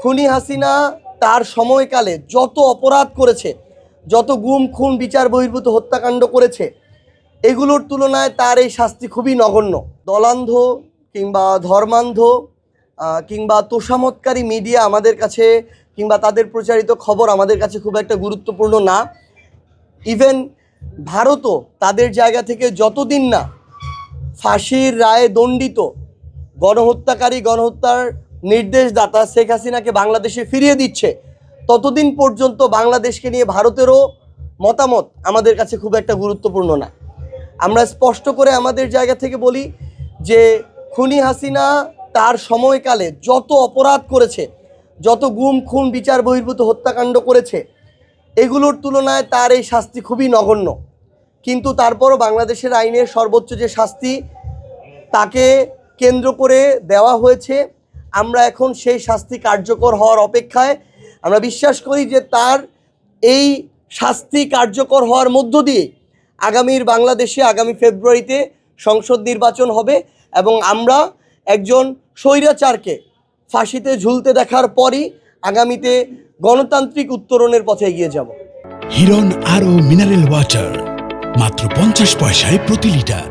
খুনি হাসিনা তার সময়কালে যত অপরাধ করেছে, যত গুম খুন বিচার বহির্ভূত হত্যাকাণ্ড করেছে, এগুলোর তুলনায় তার এই শাস্তি খুবই নগণ্য। দলান্ধ কিংবা ধর্মান্ধ কিংবা তোষামতকারী মিডিয়া আমাদের কাছে কিংবা তাদের প্রচারিত খবর আমাদের কাছে খুব একটা গুরুত্বপূর্ণ না। ইভেন ভারতও তাদের জায়গা থেকে যতদিন না ফাঁসির রায়ে দণ্ডিত গণহত্যাকারী, গণহত্যার নির্দেশদাতা শেখ হাসিনাকে বাংলাদেশে ফিরিয়ে দিচ্ছে, ততদিন পর্যন্ত বাংলাদেশকে নিয়ে ভারতেরও মতামত আমাদের কাছে খুব একটা গুরুত্বপূর্ণ না। আমরা স্পষ্ট করে আমাদের জায়গা থেকে বলি যে খুনি হাসিনা তার সময়কালে যত অপরাধ করেছে, যত গুম খুন বিচার বহির্ভূত হত্যাকাণ্ড করেছে, এগুলোর তুলনায় তার এই শাস্তি খুবই নগণ্য। কিন্তু তারপরও বাংলাদেশের আইনের সর্বোচ্চ যে শাস্তি তাকে কেন্দ্র করে দেওয়া হয়েছে, আমরা এখন সেই শাস্তি কার্যকর হওয়ার অপেক্ষায়। আমরা বিশ্বাস করি যে তার এই শাস্তি কার্যকর হওয়ার মধ্য দিয়ে আগামীর বাংলাদেশে আগামী ফেব্রুয়ারিতে সংসদ নির্বাচন হবে এবং আমরা একজন স্বৈরাচারকে ফাঁসিতে ঝুলতে দেখার পরই আগামীতে গণতান্ত্রিক উত্তরণের পথে এগিয়ে যাব। হিরন আরও মিনারেল ওয়াটার মাত্র 50 পয়সায় প্রতি লিটার।